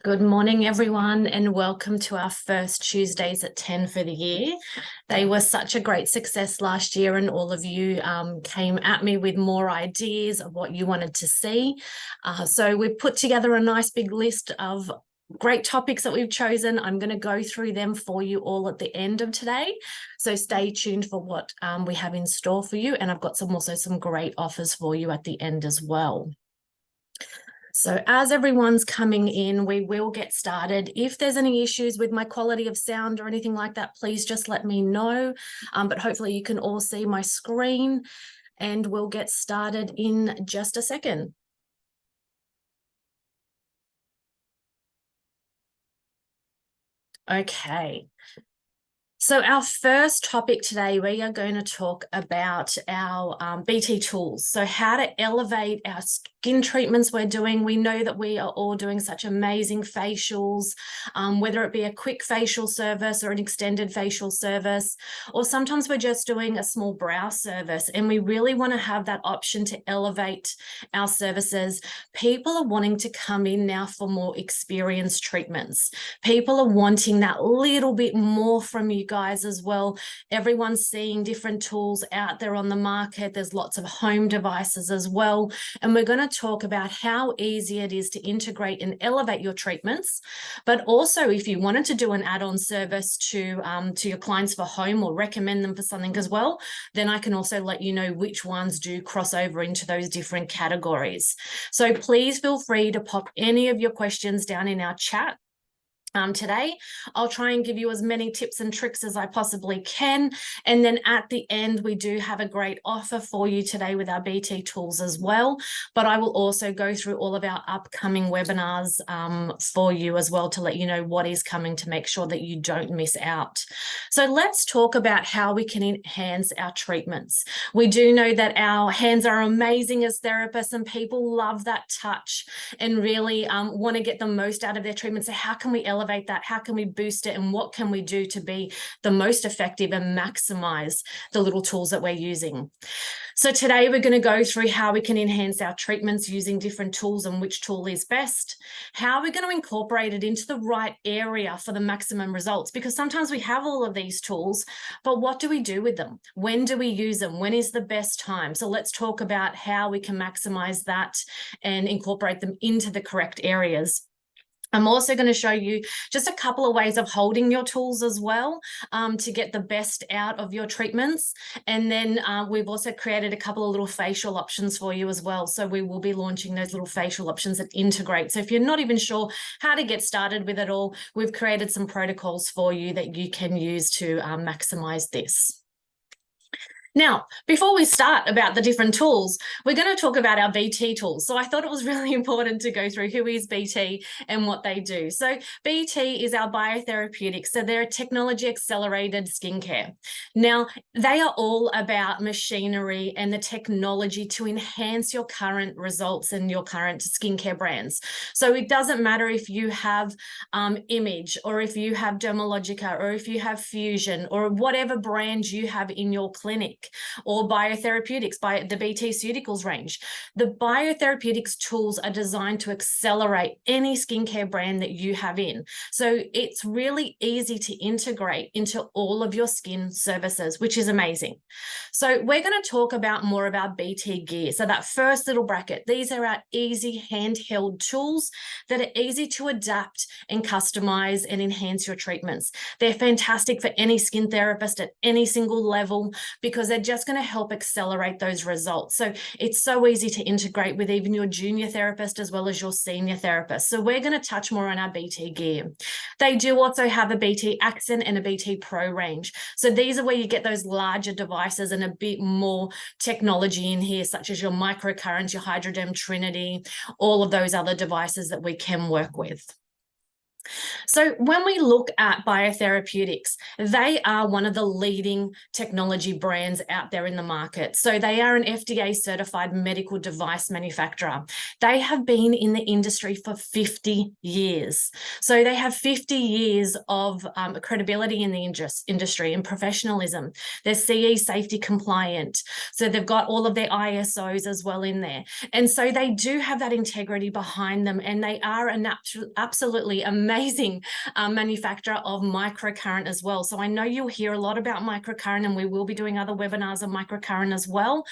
Good morning, everyone, and welcome to our first Tuesdays at 10 for the year. They were such a great success last year, and all of you came at me with more ideas of what you wanted to see. So we've put together a nice big list of great topics that we've chosen. I'm going to go through them for you all at the end of today. So stay tuned for what we have in store for you. And I've got also some great offers for you at the end as well. So as everyone's coming in, we will get started. If there's any issues with my quality of sound or anything like that, please just let me know. But hopefully you can all see my screen, and we'll get started in just a second. Okay. So our first topic today, we are going to talk about our BT tools. So how to elevate our skin treatments we're doing. We know that we are all doing such amazing facials, whether it be a quick facial service or an extended facial service, or sometimes we're just doing a small brow service, and we really want to have that option to elevate our services. People are wanting to come in now for more experienced treatments. People are wanting that little bit more from you guys as well. Everyone's seeing different tools out there on the market. There's lots of home devices as well. And we're going to talk about how easy it is to integrate and elevate your treatments. But also, if you wanted to do an add-on service to your clients for home or recommend them for something as well, then I can also let you know which ones do cross over into those different categories. So please feel free to pop any of your questions down in our chat. Today, I'll try and give you as many tips and tricks as I possibly can. And then at the end, we do have a great offer for you today with our BT tools as well. But I will also go through all of our upcoming webinars for you as well, to let you know what is coming, to make sure that you don't miss out. So let's talk about how we can enhance our treatments. We do know that our hands are amazing as therapists, and people love that touch and really want to get the most out of their treatment. So how can we elevate that? How can we boost it? And what can we do to be the most effective and maximize the little tools that we're using? So today we're going to go through how we can enhance our treatments using different tools and which tool is best, how we're going to incorporate it into the right area for the maximum results, because sometimes we have all of these tools, but what do we do with them? When do we use them? When is the best time? So let's talk about how we can maximize that and incorporate them into the correct areas. I'm also going to show you just a couple of ways of holding your tools as well, to get the best out of your treatments. And then we've also created a couple of little facial options for you as well. So we will be launching those little facial options that integrate. So if you're not even sure how to get started with it all, we've created some protocols for you that you can use to maximize this. Now, before we start about the different tools, we're going to talk about our BT tools. So I thought it was really important to go through who is BT and what they do. So BT is our Biotherapeutics. So they're technology accelerated skincare. Now, they are all about machinery and the technology to enhance your current results and your current skincare brands. So it doesn't matter if you have Image, or if you have Dermalogica, or if you have Fusion, or whatever brand you have in your clinic, or Biotherapeutics, by the BT Ceuticals range. The Biotherapeutics tools are designed to accelerate any skincare brand that you have in. So it's really easy to integrate into all of your skin services, which is amazing. So we're going to talk about more of our BT gear. So that first little bracket, these are our easy handheld tools that are easy to adapt and customize and enhance your treatments. They're fantastic for any skin therapist at any single level, because they're just going to help accelerate those results. So it's so easy to integrate with even your junior therapist as well as your senior therapist. So we're going to touch more on our BT gear. They do also have a BT Accent and a BT Pro range. So these are where you get those larger devices and a bit more technology in here, such as your Microcurrent, your Hydroderm Trinity, all of those other devices that we can work with. So when we look at Biotherapeutics, they are one of the leading technology brands out there in the market. So they are an FDA certified medical device manufacturer. They have been in the industry for 50 years. So they have 50 years of credibility in the industry and professionalism. They're CE safety compliant. So they've got all of their ISOs as well in there. And so they do have that integrity behind them, and they are an absolutely amazing manufacturer of microcurrent as well. So I know you'll hear a lot about microcurrent, and we will be doing other webinars on microcurrent as well.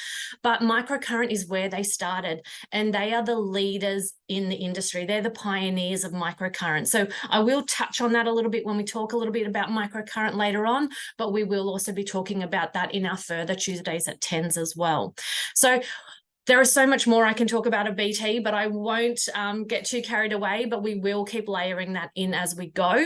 But microcurrent is where they started, and they are the leaders in the industry. They're the pioneers of microcurrent. So I will touch on that a little bit when we talk a little bit about microcurrent later on, but we will also be talking about that in our further Tuesdays at 10s as well. So there is so much more I can talk about a BT, but I won't get too carried away, but we will keep layering that in as we go.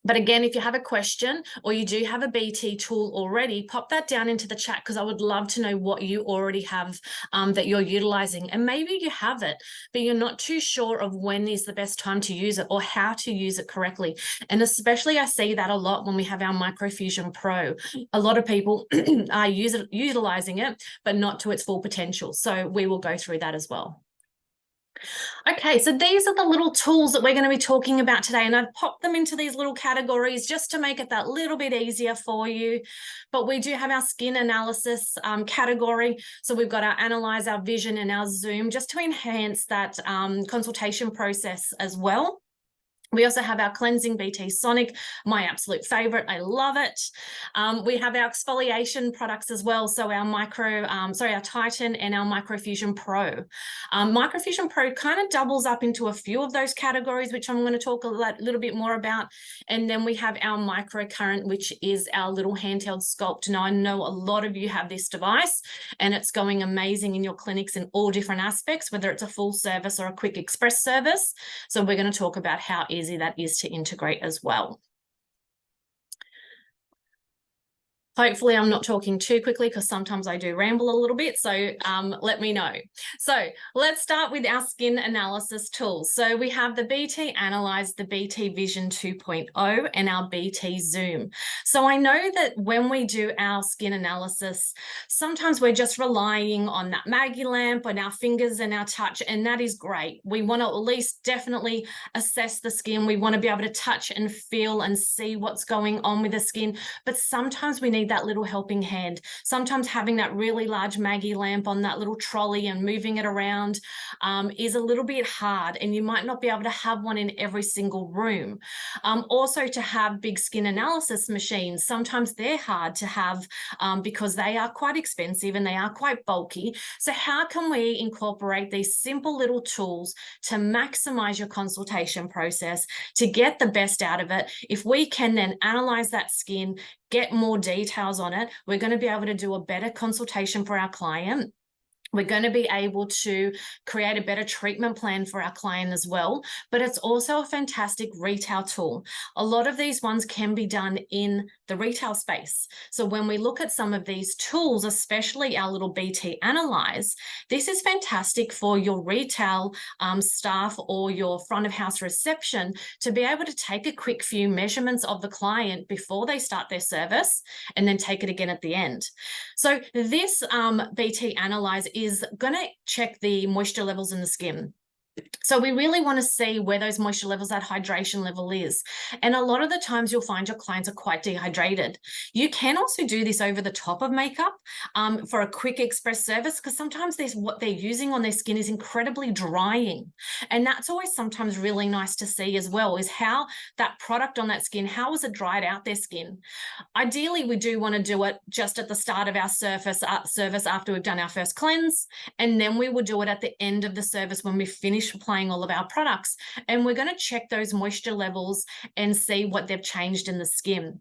But again, if you have a question or you do have a BT tool already, pop that down into the chat, because I would love to know what you already have that you're utilizing. And maybe you have it, but you're not too sure of when is the best time to use it or how to use it correctly. And especially I see that a lot when we have our Microfusion Pro. A lot of people are utilizing it, but not to its full potential. So we will go through that as well. Okay, so these are the little tools that we're going to be talking about today, and I've popped them into these little categories just to make it that little bit easier for you. But we do have our skin analysis category. So we've got our analyze, our vision, and our zoom, just to enhance that consultation process as well. We also have our cleansing BT Sonic, my absolute favorite. I love it. We have our exfoliation products as well. So our Titan and our Microfusion Pro. Microfusion Pro kind of doubles up into a few of those categories, which I'm going to talk a little bit more about. And then we have our Microcurrent, which is our little handheld sculpt. Now, I know a lot of you have this device, and it's going amazing in your clinics in all different aspects, whether it's a full service or a quick express service. So we're going to talk about how easy that is to integrate as well. Hopefully I'm not talking too quickly, because sometimes I do ramble a little bit, so let me know. So let's start with our skin analysis tools. So we have the BT Analyze, the BT Vision 2.0, and our BT Zoom. So I know that when we do our skin analysis, sometimes we're just relying on that Maggie lamp and our fingers and our touch, and that is great. We want to at least definitely assess the skin. We want to be able to touch and feel and see what's going on with the skin, but sometimes we need that little helping hand. Sometimes having that really large Maggie lamp on that little trolley and moving it around is a little bit hard, and you might not be able to have one in every single room. Also, to have big skin analysis machines, sometimes they're hard to have because they are quite expensive and they are quite bulky. So how can we incorporate these simple little tools to maximize your consultation process, to get the best out of it? If we can then analyze that skin, get more details on it, we're going to be able to do a better consultation for our client. We're going to be able to create a better treatment plan for our client as well, but it's also a fantastic retail tool. A lot of these ones can be done in the retail space. So when we look at some of these tools, especially our little BT Analyze, this is fantastic for your retail staff or your front of house reception to be able to take a quick few measurements of the client before they start their service, and then take it again at the end. So this BT Analyze is going to check the moisture levels in the skin. So we really want to see where those moisture levels, that hydration level is. And a lot of the times you'll find your clients are quite dehydrated. You can also do this over the top of makeup for a quick express service, because sometimes what they're using on their skin is incredibly drying. And that's always sometimes really nice to see as well, is how that product on that skin, how has it dried out their skin? Ideally, we do want to do it just at the start of our service after we've done our first cleanse, and then we will do it at the end of the service when we finish applying all of our products. And we're going to check those moisture levels and see what they've changed in the skin.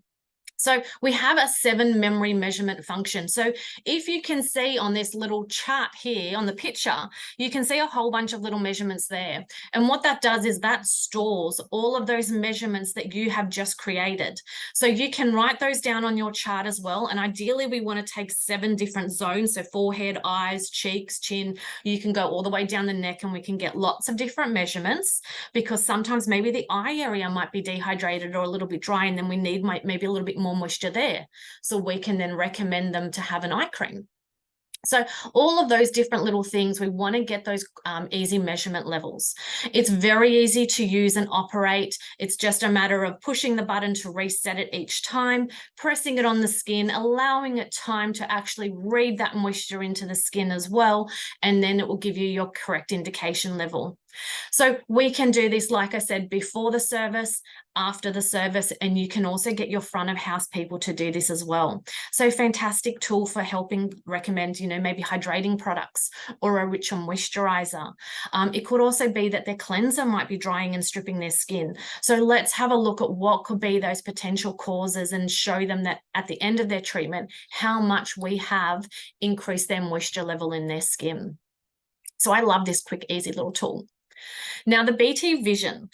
So we have a 7 memory measurement function. So if you can see on this little chart here on the picture, you can see a whole bunch of little measurements there. And what that does is that stores all of those measurements that you have just created. So you can write those down on your chart as well. And ideally, we want to take 7 different zones. So forehead, eyes, cheeks, chin. You can go all the way down the neck and we can get lots of different measurements, because sometimes maybe the eye area might be dehydrated or a little bit dry, and then we need maybe a little bit more moisture there. So we can then recommend them to have an eye cream. So all of those different little things, we want to get those easy measurement levels. It's very easy to use and operate. It's just a matter of pushing the button to reset it each time, pressing it on the skin, allowing it time to actually read that moisture into the skin as well, and then it will give you your correct indication level. So we can do this, like I said, before the service, after the service, and you can also get your front of house people to do this as well. So fantastic tool for helping recommend, maybe hydrating products or a richer moisturizer. It could also be that their cleanser might be drying and stripping their skin. So let's have a look at what could be those potential causes and show them that at the end of their treatment, how much we have increased their moisture level in their skin. So I love this quick, easy little tool. Now, the BT Vision.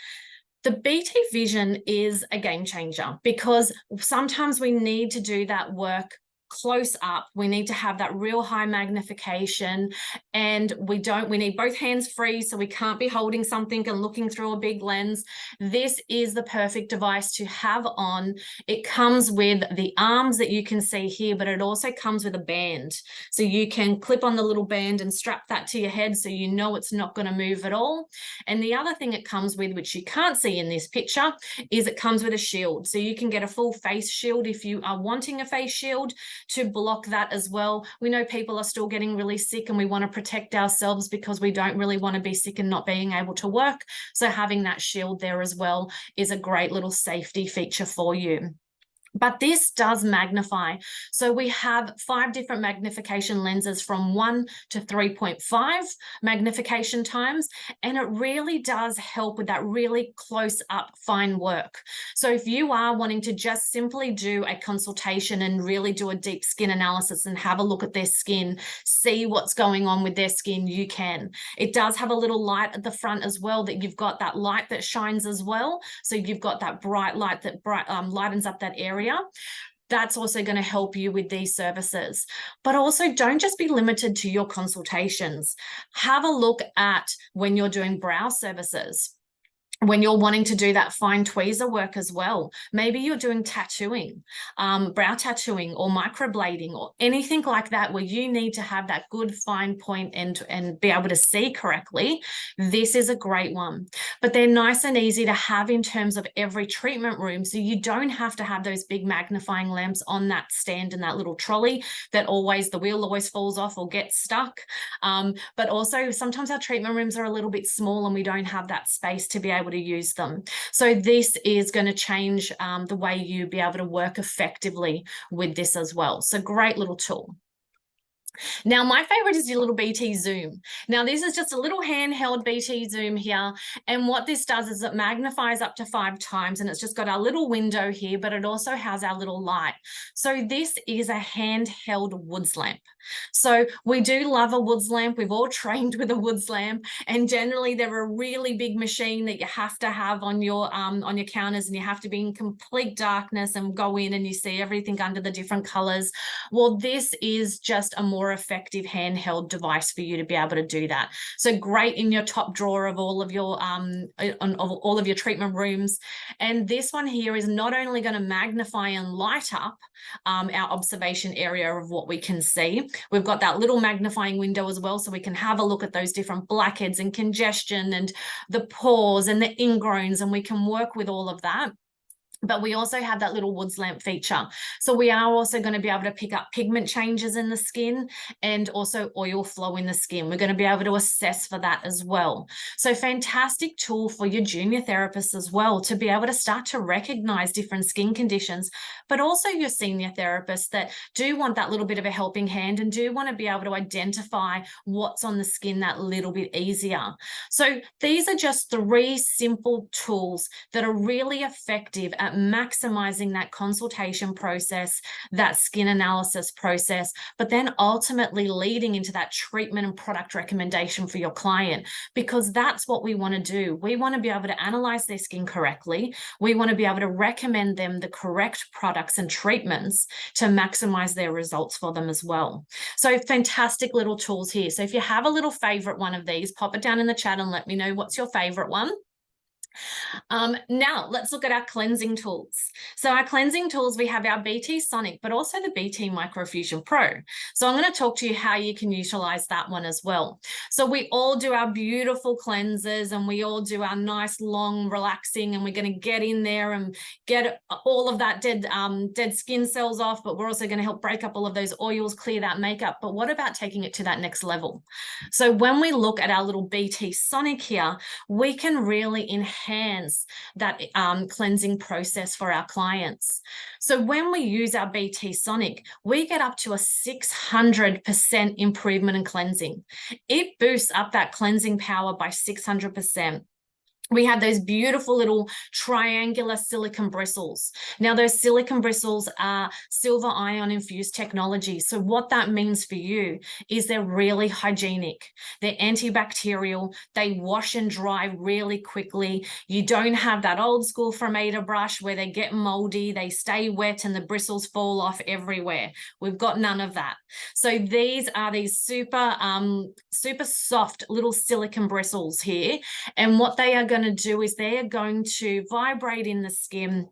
The BT Vision is a game changer, because sometimes we need to do that work close up. We need to have that real high magnification, and we need both hands free, so we can't be holding something and looking through a big lens. This is the perfect device to have on. It comes with the arms that you can see here, but it also comes with a band. So you can clip on the little band and strap that to your head so you know it's not going to move at all. And the other thing it comes with, which you can't see in this picture, is it comes with a shield. So you can get a full face shield if you are wanting a face shield to block that as well. We know people are still getting really sick, and we want to protect ourselves because we don't really want to be sick and not being able to work. So having that shield there as well is a great little safety feature for you. But this does magnify. So we have 5 different magnification lenses from 1 to 3.5 magnification times. And it really does help with that really close up fine work. So if you are wanting to just simply do a consultation and really do a deep skin analysis and have a look at their skin, see what's going on with their skin, you can. It does have a little light at the front as well, that you've got that light that shines as well. So you've got that bright light that lightens up that area. That's also going to help you with these services. But also, don't just be limited to your consultations. Have a look at when you're doing brow services, when you're wanting to do that fine tweezer work as well. Maybe you're doing tattooing, brow tattooing or microblading or anything like that, where you need to have that good fine point and be able to see correctly. This is a great one. But they're nice and easy to have in terms of every treatment room, so you don't have to have those big magnifying lamps on that stand and that little trolley that the wheel always falls off or gets stuck. But also sometimes our treatment rooms are a little bit small and we don't have that space to be able to use them. So this is going to change the way you be able to work effectively with this as well. So great little tool. Now, my favorite is your little BT Zoom. Now, this is just a little handheld BT Zoom here. And what this does is it magnifies up to 5 times, and it's just got our little window here, but it also has our little light. So this is a handheld woods lamp. So we do love a woods lamp. We've all trained with a woods lamp, and generally they're a really big machine that you have to have on your counters, and you have to be in complete darkness and go in and you see everything under the different colors. Well, this is just a more effective handheld device for you to be able to do that. So great in your top drawer of all of your treatment rooms. And this one here is not only going to magnify and light up our observation area of what we can see. We've got that little magnifying window as well, so we can have a look at those different blackheads and congestion and the pores and the ingrowns, and we can work with all of that. But we also have that little woods lamp feature. So we are also going to be able to pick up pigment changes in the skin and also oil flow in the skin. We're going to be able to assess for that as well. So fantastic tool for your junior therapists as well, to be able to start to recognize different skin conditions, but also your senior therapists that do want that little bit of a helping hand and do want to be able to identify what's on the skin that little bit easier. So these are just 3 simple tools that are really effective at maximizing that consultation process, that skin analysis process, but then ultimately leading into that treatment and product recommendation for your client, because that's what we want to do. We want to be able to analyze their skin correctly. We want to be able to recommend them the correct products and treatments to maximize their results for them as well. So fantastic little tools here. So if you have a little favorite one of these, pop it down in the chat and let me know what's your favorite one. Now let's look at our cleansing tools. So our cleansing tools, we have our BT Sonic, but also the BT Microfusion Pro. So I'm going to talk to you how you can utilize that one as well. So we all do our beautiful cleansers and we all do our nice, long, relaxing, and we're going to get in there and get all of that dead skin cells off, but we're also going to help break up all of those oils, clear that makeup. But what about taking it to that next level? So when we look at our little BT Sonic here, we can really enhance that cleansing process for our clients. So when we use our BT Sonic, we get up to a 600% improvement in cleansing. It boosts up that cleansing power by 600%. We have those beautiful little triangular silicone bristles. Now, those silicone bristles are silver ion infused technology. So what that means for you is they're really hygienic. They're antibacterial. They wash and dry really quickly. You don't have that old school Fromeda brush where they get moldy, they stay wet, and the bristles fall off everywhere. We've got none of that. So these are these super soft little silicone bristles here. And what they are going to do is they are going to vibrate in the skin,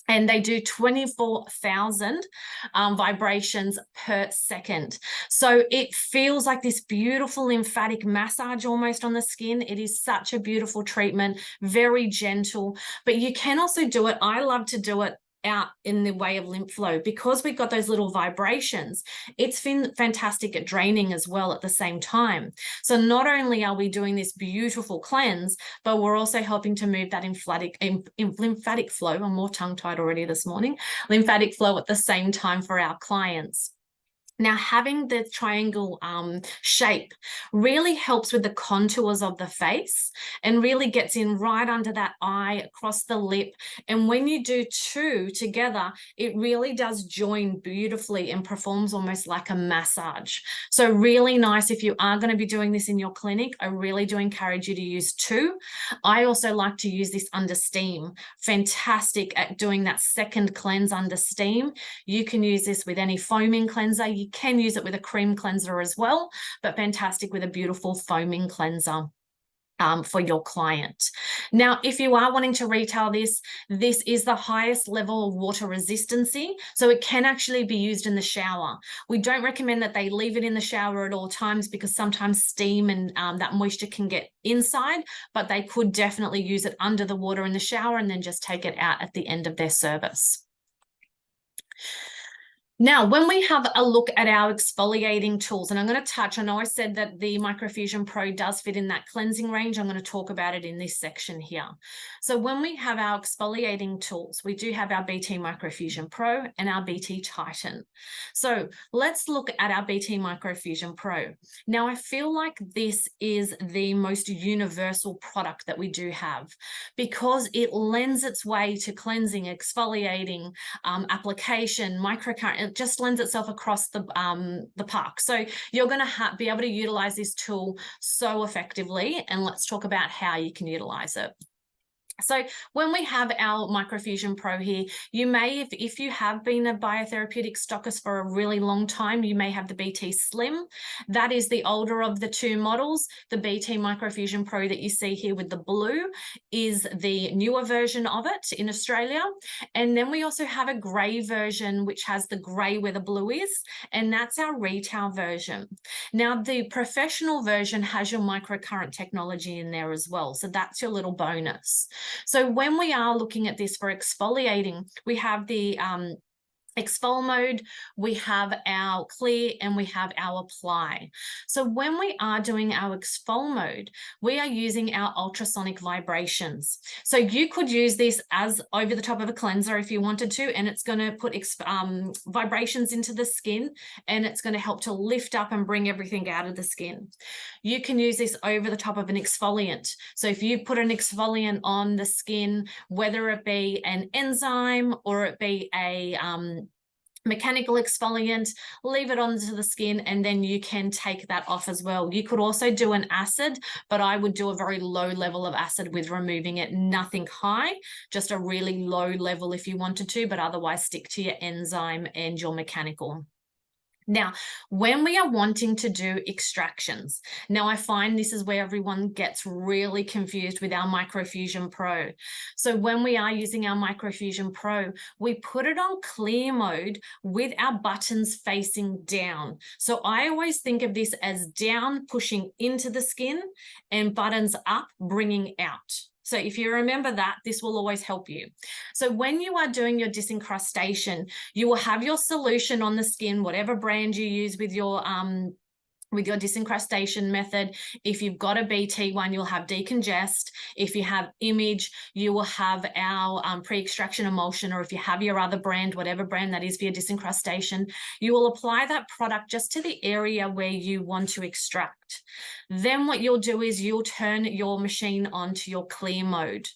and they do 24,000 vibrations per second. So it feels like this beautiful lymphatic massage almost on the skin. It is such a beautiful treatment, very gentle, but you can also do it. I love to do it out in the way of lymph flow, because we've got those little vibrations. It's fantastic at draining as well at the same time. So not only are we doing this beautiful cleanse, but we're also helping to move that lymphatic flow. I'm more tongue-tied already this morning. Lymphatic flow at the same time for our clients. Now, having the triangle shape really helps with the contours of the face and really gets in right under that eye, across the lip. And when you do two together, it really does join beautifully and performs almost like a massage. So really nice if you are going to be doing this in your clinic. I really do encourage you to use two. I also like to use this under steam. Fantastic at doing that second cleanse under steam. You can use this with any foaming cleanser. You can use it with a cream cleanser as well, but fantastic with a beautiful foaming cleanser for your client. Now, if you are wanting to retail this is the highest level of water resistancy, so it can actually be used in the shower. We don't recommend that they leave it in the shower at all times, because sometimes steam and that moisture can get inside, but they could definitely use it under the water in the shower and then just take it out at the end of their service. Now, when we have a look at our exfoliating tools, and I'm going to touch, I know I said that the Microfusion Pro does fit in that cleansing range. I'm going to talk about it in this section here. So when we have our exfoliating tools, we do have our BT Microfusion Pro and our BT Titan. So let's look at our BT Microfusion Pro. Now, I feel like this is the most universal product that we do have, because it lends its way to cleansing, exfoliating, application, microcurrent. It just lends itself across the park. So you're going to be able to utilize this tool so effectively. And let's talk about how you can utilize it. So when we have our Microfusion Pro here, you may, if you have been a Biotherapeutic stockist for a really long time, you may have the BT Slim. That is the older of the two models. The BT Microfusion Pro that you see here with the blue is the newer version of it in Australia. And then we also have a grey version, which has the grey where the blue is, and that's our retail version. Now, the professional version has your microcurrent technology in there as well. So that's your little bonus. So when we are looking at this for exfoliating, we have the Exfol mode, we have our clear, and we have our apply. So when we are doing our exfol mode, we are using our ultrasonic vibrations. So you could use this as over the top of a cleanser if you wanted to, and it's going to put vibrations into the skin, and it's going to help to lift up and bring everything out of the skin. You can use this over the top of an exfoliant. So if you put an exfoliant on the skin, whether it be an enzyme or it be a mechanical exfoliant, leave it onto the skin, and then you can take that off as well. You could also do an acid, but I would do a very low level of acid with removing it, nothing high, just a really low level if you wanted to, but otherwise stick to your enzyme and your mechanical. Now, when we are wanting to do extractions, now I find this is where everyone gets really confused with our Microfusion Pro. So when we are using our Microfusion Pro, we put it on clear mode with our buttons facing down. So I always think of this as down pushing into the skin and buttons up bringing out. So if you remember that, this will always help you. So when you are doing your disincrustation, you will have your solution on the skin, whatever brand you use with your disincrustation method. If you've got a BT one, you'll have decongest. If you have image, you will have our pre-extraction emulsion, or if you have your other brand, whatever brand that is for your disincrustation, you will apply that product just to the area where you want to extract. Then what you'll do is you'll turn your machine on to your clear mode.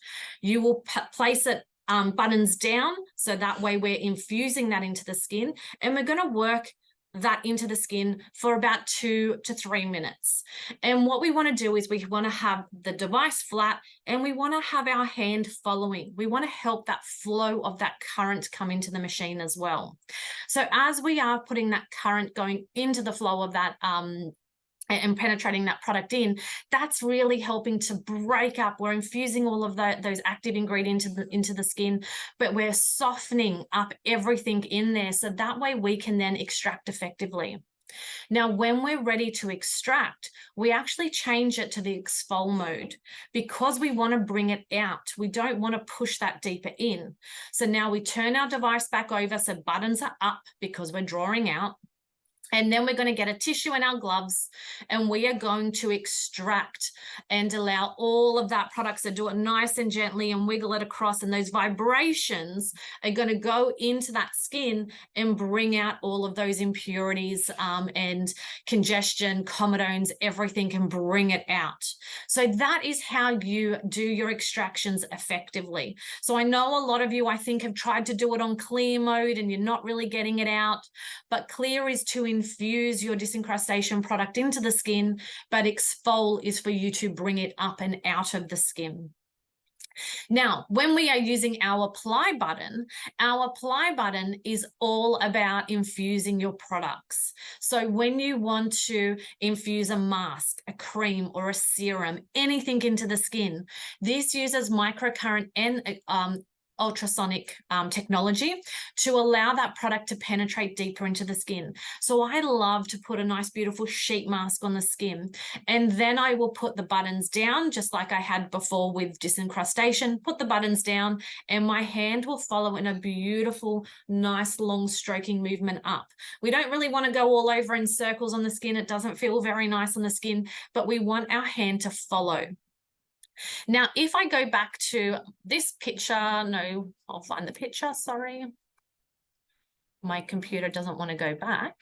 You will place it buttons down, so that way we're infusing that into the skin, and we're going to work that into the skin for about 2 to 3 minutes. And what we want to do is we want to have the device flat, and we want to have our hand following. We want to help that flow of that current come into the machine as well. So as we are putting that current going into the flow of that and penetrating that product in, that's really helping to break up. We're infusing all of those active ingredients into the skin, but we're softening up everything in there, so that way we can then extract effectively. Now, when we're ready to extract, we actually change it to the exfol mode because we want to bring it out. We don't want to push that deeper in. So now we turn our device back over, so buttons are up because we're drawing out. And then we're going to get a tissue in our gloves, and we are going to extract and allow all of that product. So do it nice and gently and wiggle it across, and those vibrations are going to go into that skin and bring out all of those impurities and congestion, comedones, everything, can bring it out. So that is how you do your extractions effectively. So I know a lot of you, I think, have tried to do it on clear mode and you're not really getting it out, but clear is to infuse your disincrustation product into the skin, but exfol is for you to bring it up and out of the skin. Now, when we are using our apply button is all about infusing your products. So when you want to infuse a mask, a cream, or a serum, anything into the skin, this uses microcurrent and ultrasonic technology to allow that product to penetrate deeper into the skin. So I love to put a nice beautiful sheet mask on the skin, and then I will put the buttons down just like I had before with disincrustation. Put the buttons down and my hand will follow in a beautiful, nice long stroking movement up. We don't really want to go all over in circles on the skin. It doesn't feel very nice on the skin, but we want our hand to follow. Now, if I go back to this picture, no, I'll find the picture, sorry. My computer doesn't want to go back.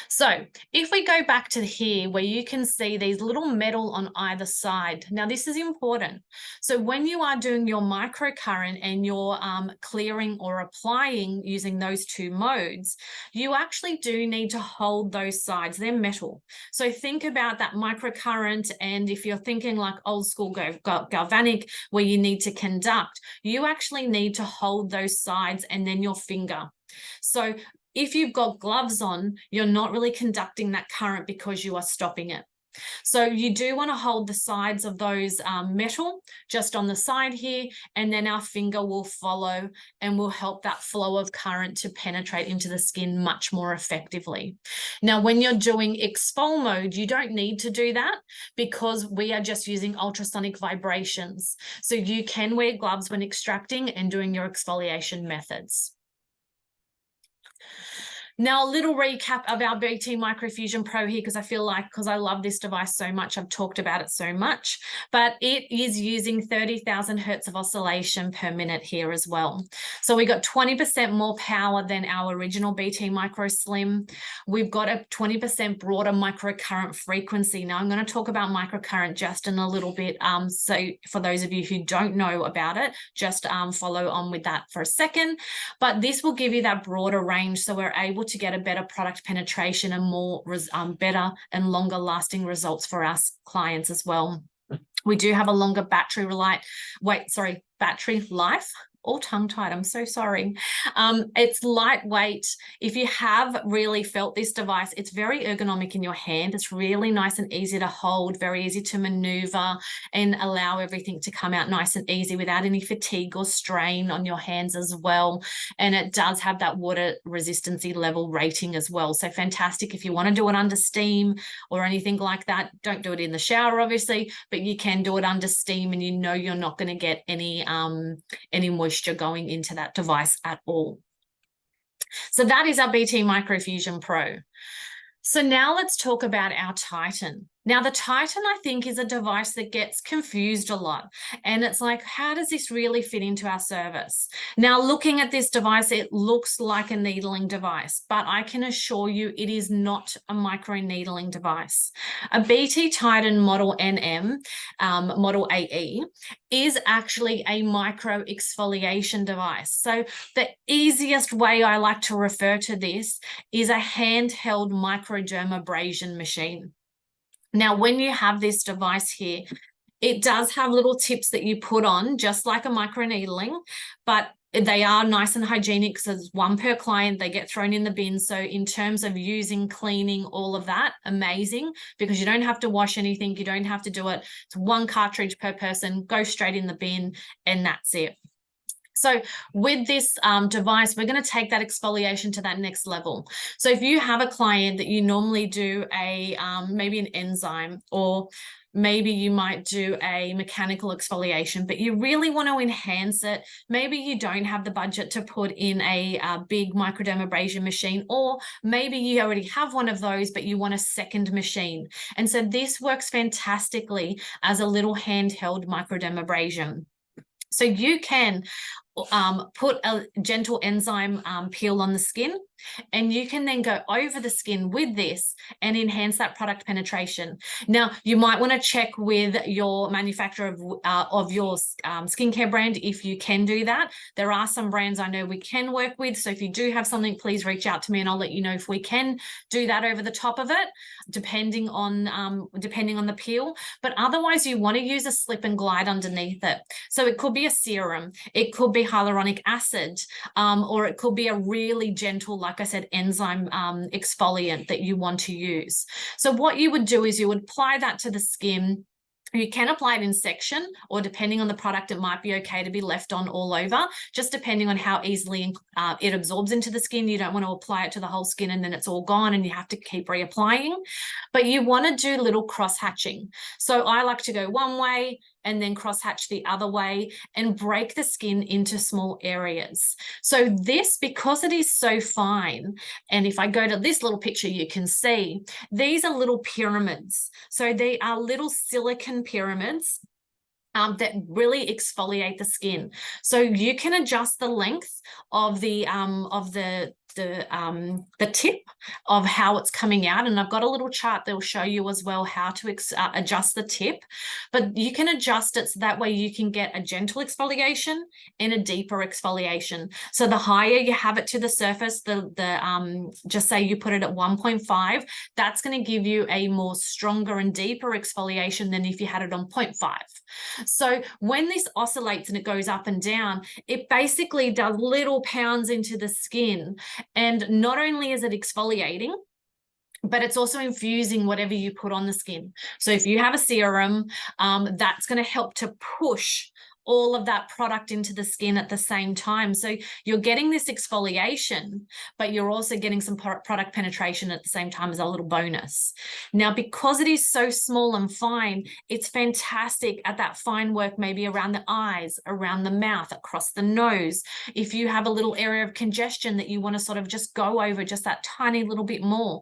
So if we go back to here where you can see these little metal on either side. Now this is important. So when you are doing your microcurrent and you're clearing or applying using those two modes, you actually do need to hold those sides. They're metal. So think about that microcurrent, and if you're thinking like old school galvanic where you need to conduct, you actually need to hold those sides and then your finger. So if you've got gloves on, you're not really conducting that current because you are stopping it. So you do want to hold the sides of those metal just on the side here, and then our finger will follow and will help that flow of current to penetrate into the skin much more effectively. Now, when you're doing exfol mode, you don't need to do that because we are just using ultrasonic vibrations. So you can wear gloves when extracting and doing your exfoliation methods. Now, a little recap of our BT Microfusion Pro here, because I feel like, because I love this device so much, I've talked about it so much, but it is using 30,000 hertz of oscillation per minute here as well. So we got 20% more power than our original BT Micro Slim. We've got a 20% broader microcurrent frequency. Now I'm going to talk about microcurrent just in a little bit. So for those of you who don't know about it, just follow on with that for a second. But this will give you that broader range, so we're able to get a better product penetration and more better and longer lasting results for our clients as well. We do have a longer battery life. All tongue-tied, I'm so sorry. It's lightweight. If you have really felt this device, it's very ergonomic in your hand. It's really nice and easy to hold, very easy to maneuver and allow everything to come out nice and easy without any fatigue or strain on your hands as well. And it does have that water resistancy level rating as well. So fantastic if you want to do it under steam or anything like that. Don't do it in the shower, obviously, but you can do it under steam, and you know you're not going to get any moisture going into that device at all. So that is our BT Microfusion Pro. So now let's talk about our Titan. Now, the Titan, I think, is a device that gets confused a lot. And it's like, how does this really fit into our service? Now, looking at this device, it looks like a needling device, but I can assure you it is not a micro needling device. A BT Titan Model NM, Model AE, is actually a micro exfoliation device. So the easiest way I like to refer to this is a handheld microdermabrasion machine. Now, when you have this device here, it does have little tips that you put on, just like a microneedling, but they are nice and hygienic. So there's one per client, they get thrown in the bin. So in terms of using, cleaning, all of that, amazing, because you don't have to wash anything. You don't have to do it. It's one cartridge per person, go straight in the bin, and that's it. So with this device, we're going to take that exfoliation to that next level. So if you have a client that you normally do a maybe an enzyme, or maybe you might do a mechanical exfoliation, but you really want to enhance it. Maybe you don't have the budget to put in a big microdermabrasion machine, or maybe you already have one of those, but you want a second machine. And so this works fantastically as a little handheld microdermabrasion. So you can put a gentle enzyme peel on the skin, and you can then go over the skin with this and enhance that product penetration. Now, you might want to check with your manufacturer of your skincare brand if you can do that. There are some brands I know we can work with. So if you do have something, please reach out to me and I'll let you know if we can do that over the top of it, depending on the peel. But otherwise, you want to use a slip and glide underneath it. So it could be a serum, it could be hyaluronic acid, or it could be a really gentle, like I said, enzyme exfoliant that you want to use. So what you would do is you would apply that to the skin. You can apply it in section, or depending on the product, it might be okay to be left on all over, just depending on how easily it absorbs into the skin. You don't want to apply it to the whole skin and then it's all gone and you have to keep reapplying. But you want to do little cross hatching. So I like to go one way and then cross hatch the other way and break the skin into small areas. So this, because it is so fine, and if I go to this little picture, you can see these are little pyramids. So they are little silicone pyramids that really exfoliate the skin. So you can adjust the length of the tip of how it's coming out, and I've got a little chart that will show you as well how to adjust the tip, but you can adjust it so that way you can get a gentle exfoliation and a deeper exfoliation. So the higher you have it to the surface, just say you put it at 1.5, that's going to give you a more stronger and deeper exfoliation than if you had it on 0.5. So when this oscillates and it goes up and down, it basically does little pounds into the skin. And not only is it exfoliating, but it's also infusing whatever you put on the skin. So if you have a serum, that's going to help to push all of that product into the skin at the same time. So you're getting this exfoliation, but you're also getting some product penetration at the same time as a little bonus. Now, because it is so small and fine, it's fantastic at that fine work, maybe around the eyes, around the mouth, across the nose. If you have a little area of congestion that you want to sort of just go over just that tiny little bit more,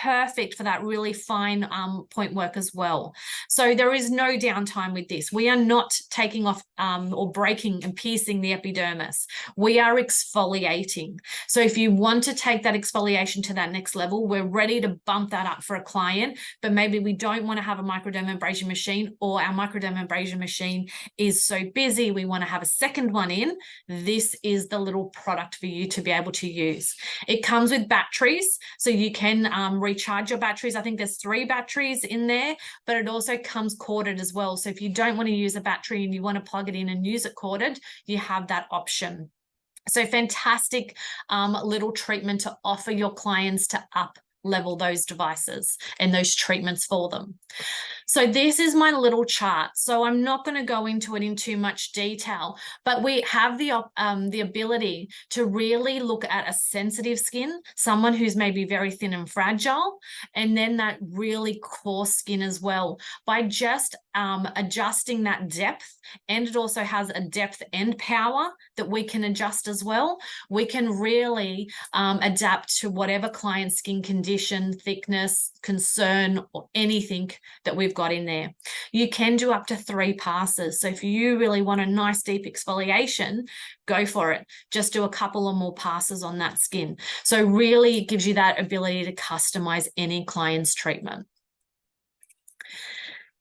perfect for that really fine point work as well. So there is no downtime with this. We are not taking off or breaking and piercing the epidermis. We are exfoliating. So if you want to take that exfoliation to that next level, we're ready to bump that up for a client, but maybe we don't want to have a microdermabrasion machine, or our microdermabrasion machine is so busy, we want to have a second one in. This is the little product for you to be able to use. It comes with batteries, so you can recharge your batteries. I think there's 3 batteries in there, but it also comes corded as well. So if you don't want to use a battery and you want to plug it in and use it corded, you have that option. So fantastic little treatment to offer your clients to up level those devices and those treatments for them. So this is my little chart. So I'm not going to go into it in too much detail, but we have the ability to really look at a sensitive skin, someone who's maybe very thin and fragile, and then that really coarse skin as well, by just adjusting that depth. And it also has a depth and power that we can adjust as well. We can really adapt to whatever client's skin condition, thickness, concern, or anything that we've got in there. You can do up to 3 passes. So if you really want a nice deep exfoliation, go for it. Just do a couple or more passes on that skin. So really it gives you that ability to customize any client's treatment.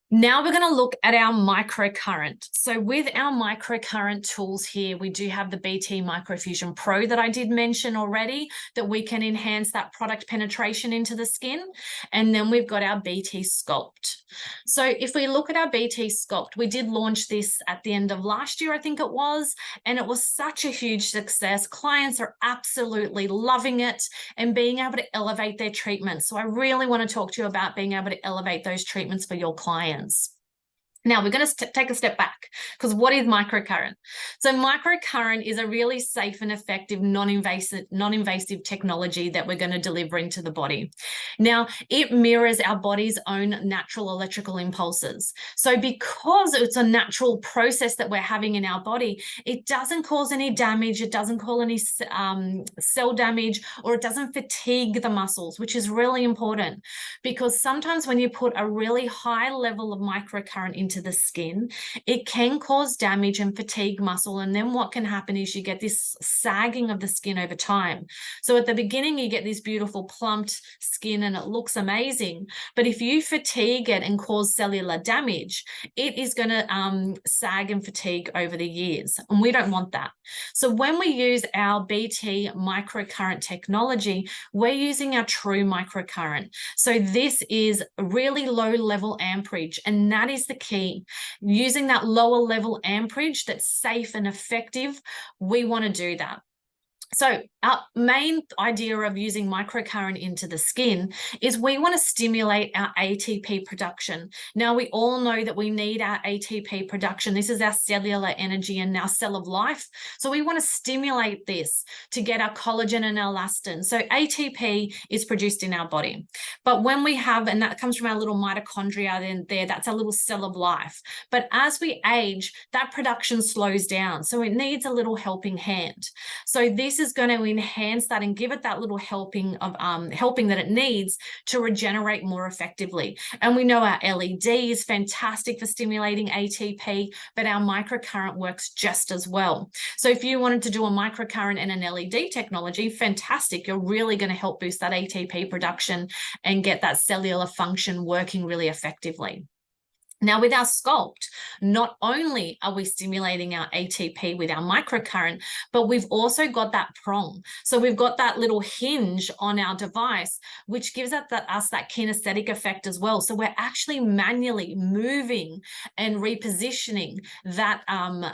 Now we're going to look at our microcurrent. So with our microcurrent tools here, we do have the BT Microfusion Pro that I did mention already, that we can enhance that product penetration into the skin. And then we've got our BT Sculpt. So if we look at our BT Sculpt, we did launch this at the end of last year, I think it was, and it was such a huge success. Clients are absolutely loving it and being able to elevate their treatments. So I really want to talk to you about being able to elevate those treatments for your clients. Now we're going to take a step back, because what is microcurrent? So microcurrent is a really safe and effective non-invasive technology that we're going to deliver into the body. Now it mirrors our body's own natural electrical impulses. So because it's a natural process that we're having in our body, it doesn't cause any damage, it doesn't cause any cell damage, or it doesn't fatigue the muscles, which is really important, because sometimes when you put a really high level of microcurrent into the skin, it can cause damage and fatigue muscle. And then what can happen is you get this sagging of the skin over time. So at the beginning, you get this beautiful plumped skin and it looks amazing. But if you fatigue it and cause cellular damage, it is going to sag and fatigue over the years. And we don't want that. So when we use our BT microcurrent technology, we're using our true microcurrent. So this is really low level amperage, and that is the key. Using that lower level amperage that's safe and effective, we want to do that. So our main idea of using microcurrent into the skin is we want to stimulate our ATP production. Now, we all know that we need our ATP production. This is our cellular energy and our cell of life. So we want to stimulate this to get our collagen and elastin. So ATP is produced in our body. But when we have, and that comes from our little mitochondria in there, that's our little cell of life. But as we age, that production slows down. So it needs a little helping hand. So this is going to enhance that and give it that little helping that it needs to regenerate more effectively. And we know our LED is fantastic for stimulating ATP, but our microcurrent works just as well. So if you wanted to do a microcurrent and an LED technology, fantastic. You're really going to help boost that ATP production and get that cellular function working really effectively. Now with our Sculpt, not only are we stimulating our ATP with our microcurrent, but we've also got that prong. So we've got that little hinge on our device, which gives us that kinesthetic effect as well. So we're actually manually moving and repositioning that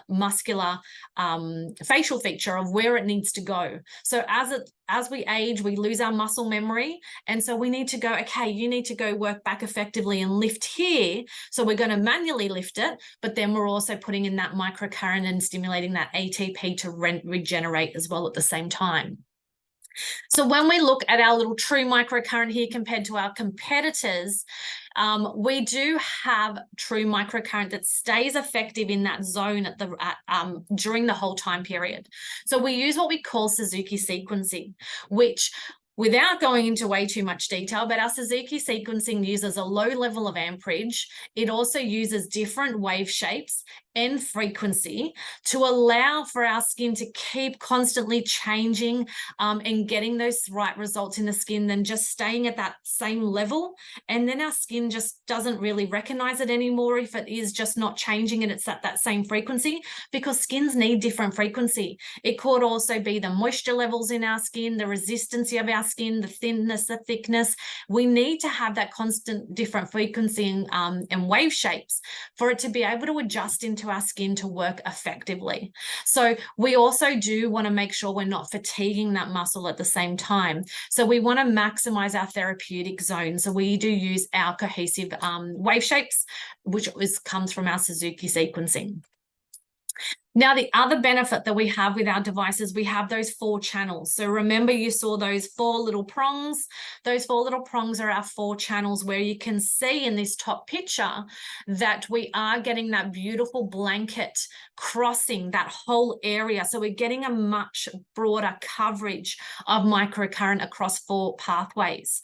muscular facial feature of where it needs to go. So as we age, we lose our muscle memory. And so we need to go, okay, you need to go work back effectively and lift here. So we're going to manually lift it, but then we're also putting in that microcurrent and stimulating that ATP to regenerate as well at the same time. So when we look at our little true microcurrent here compared to our competitors, we do have true microcurrent that stays effective in that zone during the whole time period. So we use what we call Suzuki sequencing, which, without going into way too much detail, but our Suzuki sequencing uses a low level of amperage. It also uses different wave shapes and frequency to allow for our skin to keep constantly changing and getting those right results in the skin than just staying at that same level. And then our skin just doesn't really recognize it anymore if it is just not changing and it's at that same frequency, because skins need different frequency. It could also be the moisture levels in our skin, the resistance of our skin, the thinness, the thickness. We need to have that constant different frequency and wave shapes for it to be able to adjust into our skin to work effectively. So we also do want to make sure we're not fatiguing that muscle at the same time. So we want to maximize our therapeutic zone. So we do use our cohesive wave shapes, which comes from our Suzuki sequencing. Now, the other benefit that we have with our devices, we have those 4 channels. So remember, you saw those 4 little prongs. Those 4 little prongs are our 4 channels, where you can see in this top picture that we are getting that beautiful blanket crossing that whole area. So we're getting a much broader coverage of microcurrent across 4 pathways.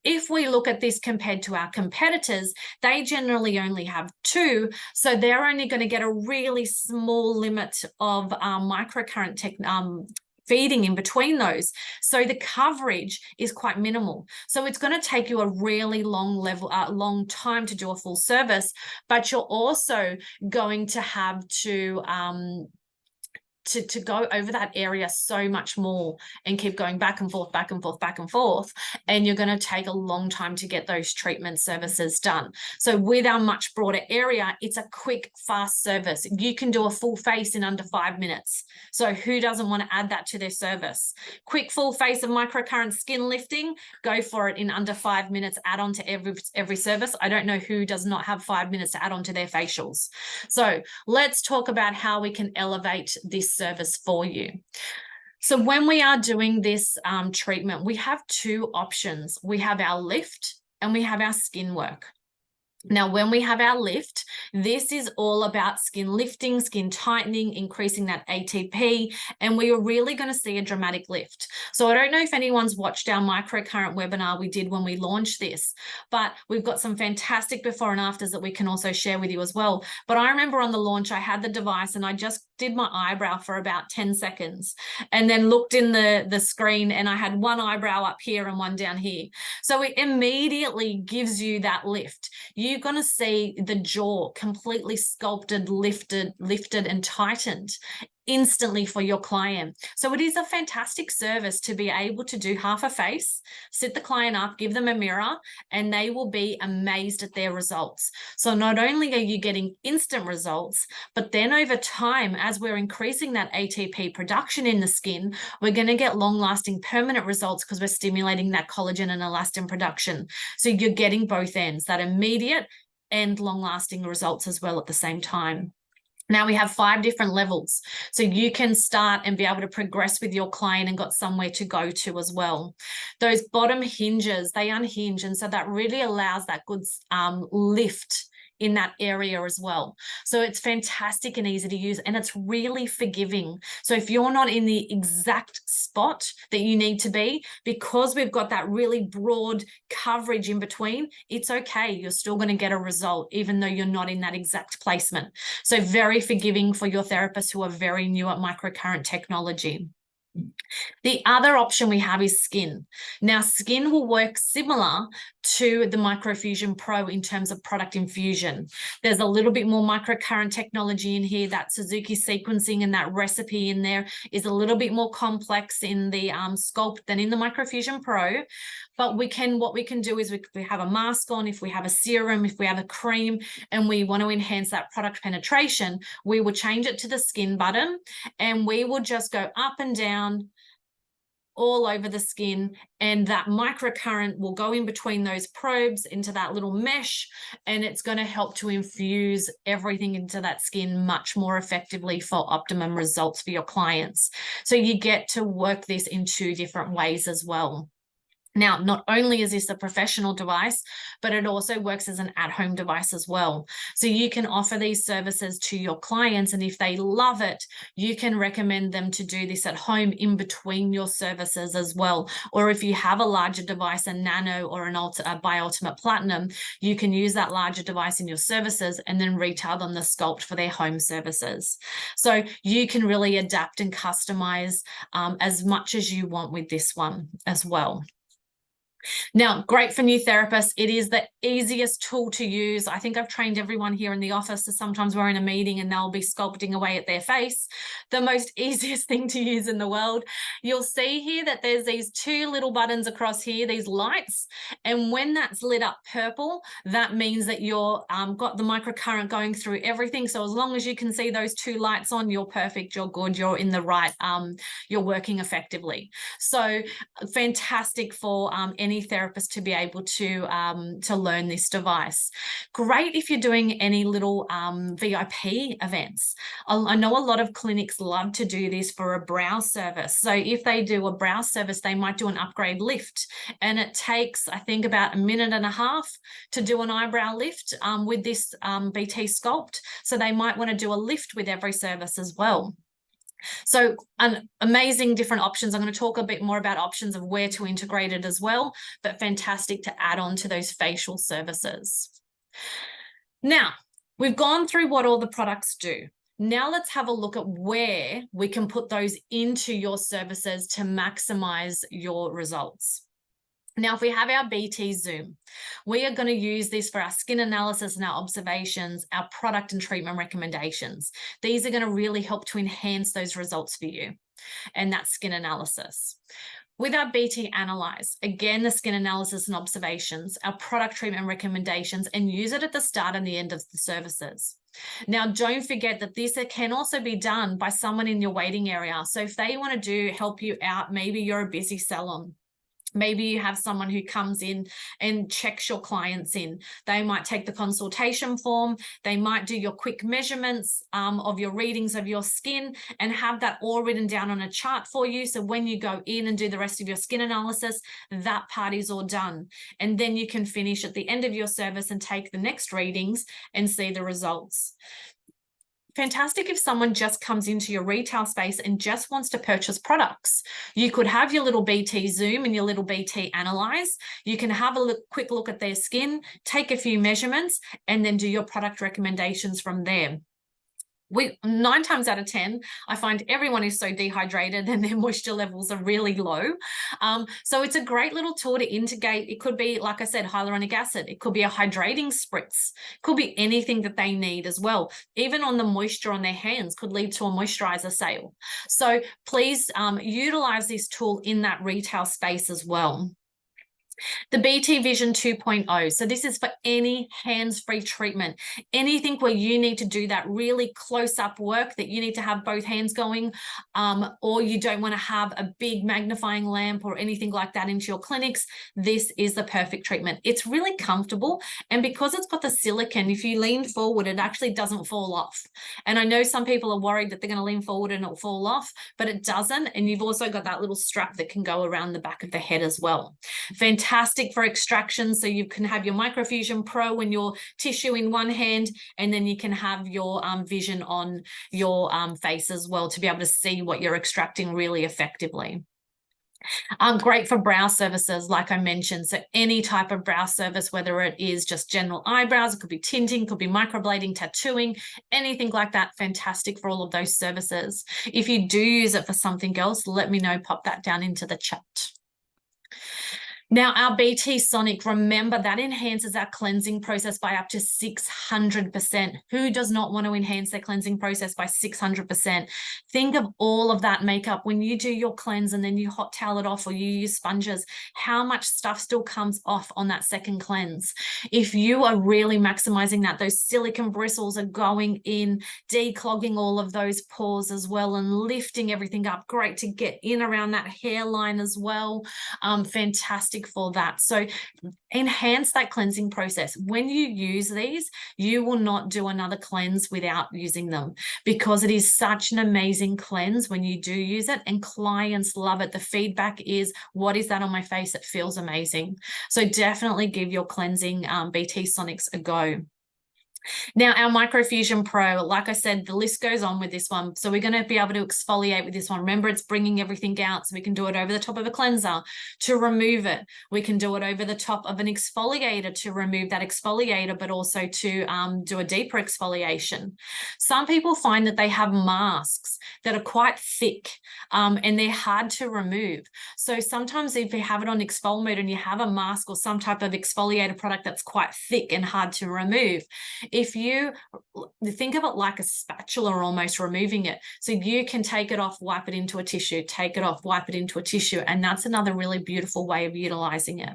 If we look at this compared to our competitors, they generally only have 2, so they're only going to get a really small limit of microcurrent feeding in between those. So the coverage is quite minimal. So it's going to take you a really long time to do a full service, but you're also going to have to go over that area so much more and keep going back and forth, back and forth, back and forth. And you're going to take a long time to get those treatment services done. So with our much broader area, it's a quick, fast service. You can do a full face in under 5 minutes. So who doesn't want to add that to their service? Quick full face of microcurrent skin lifting, go for it in under 5 minutes, add on to every service. I don't know who does not have 5 minutes to add on to their facials. So let's talk about how we can elevate this service for you. So when we are doing this treatment, we have 2 options. We have our lift and we have our skin work. Now, when we have our lift, this is all about skin lifting, skin tightening, increasing that ATP, and we are really going to see a dramatic lift. So I don't know if anyone's watched our microcurrent webinar we did when we launched this, but we've got some fantastic before and afters that we can also share with you as well. But I remember on the launch, I had the device and I just did my eyebrow for about 10 seconds and then looked in the screen and I had one eyebrow up here and one down here. So it immediately gives you that lift. You're going to see the jaw completely sculpted, lifted and tightened instantly for your client. So it is a fantastic service to be able to do half a face, sit the client up, give them a mirror, and they will be amazed at their results. So not only are you getting instant results, but then over time, as we're increasing that ATP production in the skin, we're going to get long-lasting permanent results because we're stimulating that collagen and elastin production. So you're getting both ends, that immediate and long-lasting results as well at the same time. Now we have 5 different levels. So you can start and be able to progress with your client and got somewhere to go to as well. Those bottom hinges, they unhinge. And so that really allows that good lift in that area as well. So it's fantastic and easy to use, and it's really forgiving. So if you're not in the exact spot that you need to be, because we've got that really broad coverage in between, it's okay. You're still going to get a result, even though you're not in that exact placement. So very forgiving for your therapists who are very new at microcurrent technology. The other option we have is skin. Now, skin will work similar to the Microfusion Pro in terms of product infusion. There's a little bit more microcurrent technology in here. That Suzuki sequencing and that recipe in there is a little bit more complex in the sculpt than in the Microfusion Pro. But what we can do is we have a mask on, if we have a serum, if we have a cream, and we want to enhance that product penetration, we will change it to the skin button and we will just go up and down all over the skin, and that microcurrent will go in between those probes into that little mesh, and it's going to help to infuse everything into that skin much more effectively for optimum results for your clients. So you get to work this in 2 different ways as well. Now, not only is this a professional device, but it also works as an at-home device as well. So you can offer these services to your clients, and if they love it, you can recommend them to do this at home in between your services as well. Or if you have a larger device, a Nano or a Bio-Ultimate Platinum, you can use that larger device in your services and then retail them the Sculpt for their home services. So you can really adapt and customize as much as you want with this one as well. Now, great for new therapists. It is the easiest tool to use. I think I've trained everyone here in the office, so sometimes we're in a meeting and they'll be sculpting away at their face. The most easiest thing to use in the world. You'll see here that there's these 2 little buttons across here, these lights, and when that's lit up purple, that means that you're got the microcurrent going through everything. So as long as you can see those 2 lights on, you're perfect, you're good, you're in the right, you're working effectively. So fantastic for any therapist to be able to learn this device. Great if you're doing any little VIP events. I know a lot of clinics love to do this for a brow service. So if they do a brow service, they might do an upgrade lift, and it takes, I think, about 1.5 minutes to do an eyebrow lift with this BT Sculpt. So they might want to do a lift with every service as well. So amazing different options. I'm going to talk a bit more about options of where to integrate it as well, but fantastic to add on to those facial services. Now, we've gone through what all the products do. Now let's have a look at where we can put those into your services to maximize your results. Now, if we have our BT Zoom, we are going to use this for our skin analysis and our observations, our product and treatment recommendations. These are going to really help to enhance those results for you and that skin analysis. With our BT Analyze, again, the skin analysis and observations, our product treatment recommendations, and use it at the start and the end of the services. Now, don't forget that this can also be done by someone in your waiting area. So if they want to help you out, maybe you're a busy salon. Maybe you have someone who comes in and checks your clients in. They might take the consultation form. They might do your quick measurements of your readings of your skin and have that all written down on a chart for you. So when you go in and do the rest of your skin analysis, that part is all done. And then you can finish at the end of your service and take the next readings and see the results. Fantastic if someone just comes into your retail space and just wants to purchase products. You could have your little BT Zoom and your little BT Analyze. You can have a quick look at their skin, take a few measurements, and then do your product recommendations from there. 9 times out of 10, I find everyone is so dehydrated and their moisture levels are really low. So it's a great little tool to integrate. It could be, like I said, hyaluronic acid. It could be a hydrating spritz. It could be anything that they need as well. Even on the moisture on their hands could lead to a moisturizer sale. So please utilize this tool in that retail space as well. The BT Vision 2.0. So this is for any hands-free treatment. Anything where you need to do that really close-up work that you need to have both hands going, or you don't want to have a big magnifying lamp or anything like that into your clinics, this is the perfect treatment. It's really comfortable, and because it's got the silicone, if you lean forward, it actually doesn't fall off. And I know some people are worried that they're going to lean forward and it'll fall off, but it doesn't. And you've also got that little strap that can go around the back of the head as well. Fantastic for extraction. So you can have your Microfusion Pro and your tissue in one hand, and then you can have your vision on your face as well to be able to see what you're extracting really effectively. Great for brow services, like I mentioned. So any type of brow service, whether it is just general eyebrows, it could be tinting, could be microblading, tattooing, anything like that. Fantastic for all of those services. If you do use it for something else, let me know, pop that down into the chat. Now, our BT Sonic, remember that enhances our cleansing process by up to 600%. Who does not want to enhance their cleansing process by 600%? Think of all of that makeup when you do your cleanse and then you hot towel it off or you use sponges, how much stuff still comes off on that second cleanse. If you are really maximizing that, those silicone bristles are going in, declogging all of those pores as well and lifting everything up. Great to get in around that hairline as well. Fantastic for that. So enhance that cleansing process. When you use these, you will not do another cleanse without using them, because it is such an amazing cleanse when you do use it, and clients love it. The feedback is, what is that on my face? It feels amazing. So definitely give your cleansing BT Sonics a go. Now, our Microfusion Pro, like I said, the list goes on with this one. So we're going to be able to exfoliate with this one. Remember, it's bringing everything out. So we can do it over the top of a cleanser to remove it. We can do it over the top of an exfoliator to remove that exfoliator, but also to do a deeper exfoliation. Some people find that they have masks that are quite thick and they're hard to remove. So sometimes if you have it on exfol mode and you have a mask or some type of exfoliator product that's quite thick and hard to remove, if you think of it like a spatula almost, removing it, so you can take it off, wipe it into a tissue, take it off, wipe it into a tissue, and that's another really beautiful way of utilizing it.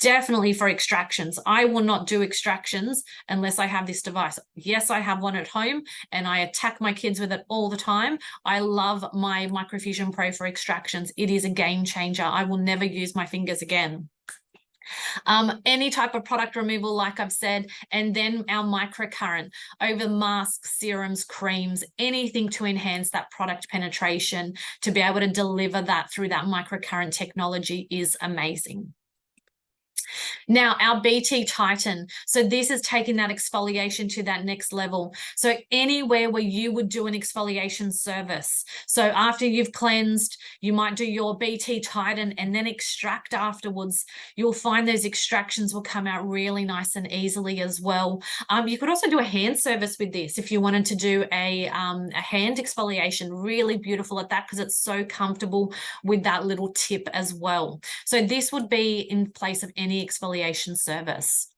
Definitely for extractions. I will not do extractions unless I have this device. Yes, I have one at home and I attack my kids with it all the time. I love my Microfusion Pro for extractions. It is a game changer. I will never use my fingers again. Any type of product removal, like I've said, and then our microcurrent over masks, serums, creams, anything to enhance that product penetration, to be able to deliver that through that microcurrent technology is amazing. Now, our BT Titan. So this is taking that exfoliation to that next level. So anywhere where you would do an exfoliation service. So after you've cleansed, you might do your BT Titan and then extract afterwards. You'll find those extractions will come out really nice and easily as well. You could also do a hand service with this if you wanted to do a hand exfoliation. Really beautiful at that, because it's so comfortable with that little tip as well. So this would be in place of any exfoliation service.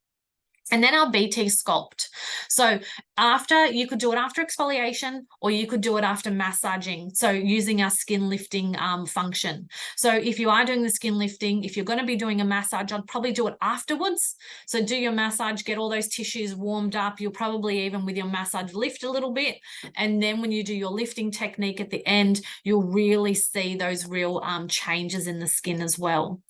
And then our BT Sculpt. So after, you could do it after exfoliation, or you could do it after massaging. So using our skin lifting function. So if you are doing the skin lifting, if you're going to be doing a massage, I'd probably do it afterwards. So do your massage, get all those tissues warmed up. You'll probably even with your massage lift a little bit. And then when you do your lifting technique at the end, you'll really see those real changes in the skin as well.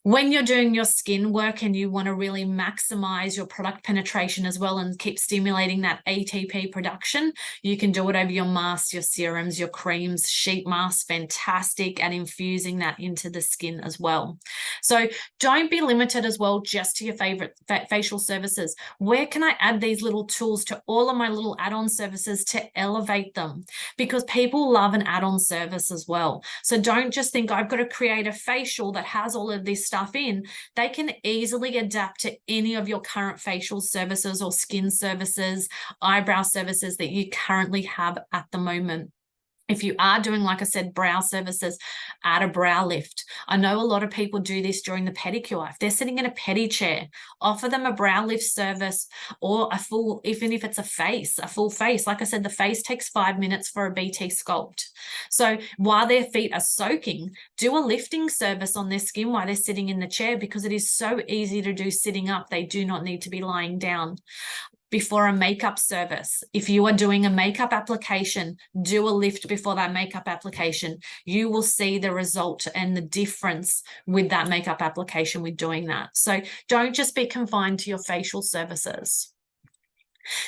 When you're doing your skin work and you want to really maximize your product penetration as well and keep stimulating that ATP production, you can do it over your masks, your serums, your creams. Sheet masks, fantastic at infusing that into the skin as well. So don't be limited as well just to your favorite facial services. Where can I add these little tools to all of my little add-on services to elevate them? Because people love an add-on service as well. So don't just think I've got to create a facial that has all of this stuff in. They can easily adapt to any of your current facial services or skin services, eyebrow services that you currently have at the moment. If you are doing, like I said, brow services, add a brow lift. I know a lot of people do this during the pedicure. If they're sitting in a pedi chair, offer them a brow lift service, or a full, even if it's a full face. Like I said, the face takes 5 minutes for a BT sculpt. So while their feet are soaking, do a lifting service on their skin while they're sitting in the chair, because it is so easy to do sitting up. They do not need to be lying down. Before a makeup service, if you are doing a makeup application, do a lift before that makeup application. You will see the result and the difference with that makeup application with doing that. So don't just be confined to your facial services.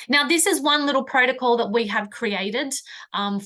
Now, this is one little protocol that we have created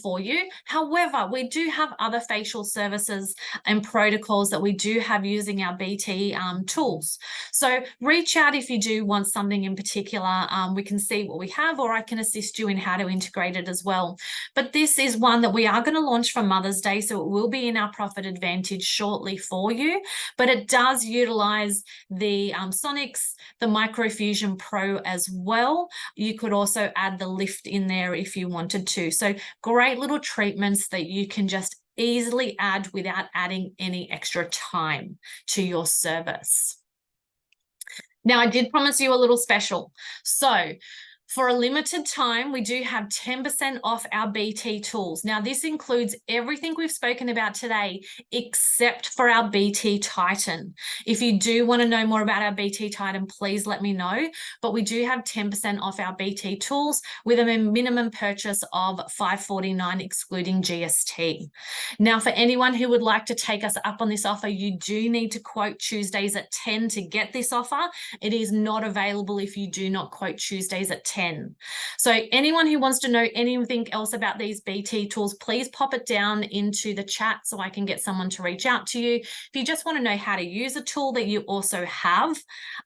for you. However, we do have other facial services and protocols that we do have using our BT tools. So reach out if you do want something in particular. We can see what we have, or I can assist you in how to integrate it as well. But this is one that we are going to launch for Mother's Day, so it will be in our Profit Advantage shortly for you. But it does utilize the Sonics, the Microfusion Pro as well. You could also add the lift in there if you wanted to. So great little treatments that you can just easily add without adding any extra time to your service. Now, I did promise you a little special. So for a limited time, we do have 10% off our BT tools. Now, this includes everything we've spoken about today, except for our BT Titan. If you do want to know more about our BT Titan, please let me know. But we do have 10% off our BT tools with a minimum purchase of $549, excluding GST. Now, for anyone who would like to take us up on this offer, you do need to quote Tuesdays at 10 to get this offer. It is not available if you do not quote Tuesdays at 10. So anyone who wants to know anything else about these BT tools, please pop it down into the chat so I can get someone to reach out to you. If you just want to know how to use a tool that you also have,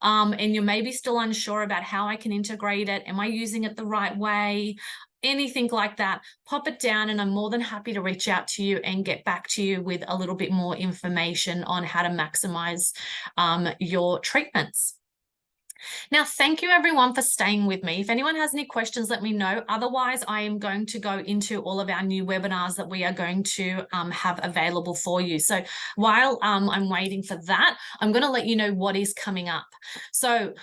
and you're maybe still unsure about how I can integrate it, am I using it the right way? Anything like that, pop it down and I'm more than happy to reach out to you and get back to you with a little bit more information on how to maximize your treatments. Now, thank you everyone for staying with me. If anyone has any questions, let me know. Otherwise, I am going to go into all of our new webinars that we are going to have available for you. So while I'm waiting for that, I'm going to let you know what is coming up. So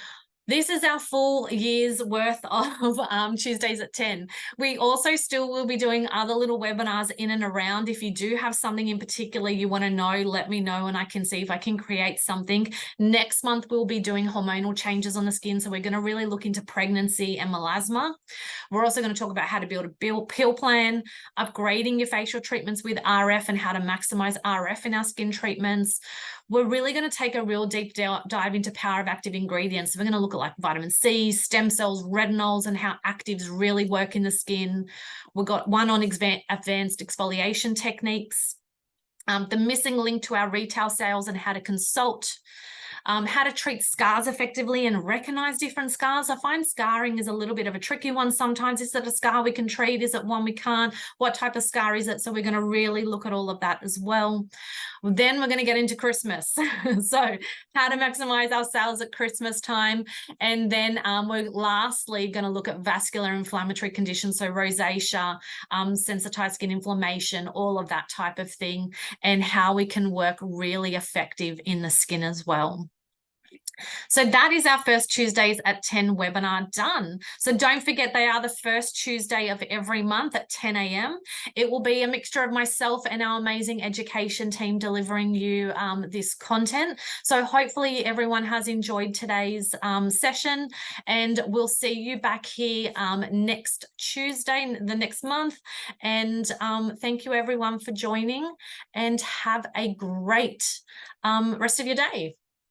this is our full year's worth of Tuesdays at 10. We also still will be doing other little webinars in and around. If you do have something in particular you want to know, let me know and I can see if I can create something. Next month, we'll be doing hormonal changes on the skin. So we're going to really look into pregnancy and melasma. We're also going to talk about how to build a pill plan, upgrading your facial treatments with RF and how to maximize RF in our skin treatments. We're really going to take a real deep dive into power of active ingredients. So we're going to look at like vitamin C, stem cells, retinols, and how actives really work in the skin. We've got one on advanced exfoliation techniques, the missing link to our retail sales and how to consult, how to treat scars effectively and recognize different scars. I find scarring is a little bit of a tricky one sometimes. Is it a scar we can treat? Is it one we can't? What type of scar is it? So we're going to really look at all of that as well. Then we're going to get into Christmas. So how to maximize our sales at Christmas time. And then we're lastly going to look at vascular inflammatory conditions. So rosacea, sensitized skin inflammation, all of that type of thing, and how we can work really effective in the skin as well. So that is our first Tuesdays at 10 webinar done. So don't forget, they are the first Tuesday of every month at 10 a.m. It will be a mixture of myself and our amazing education team delivering you this content. So hopefully everyone has enjoyed today's session, and we'll see you back here next Tuesday, the next month. And thank you everyone for joining, and have a great rest of your day.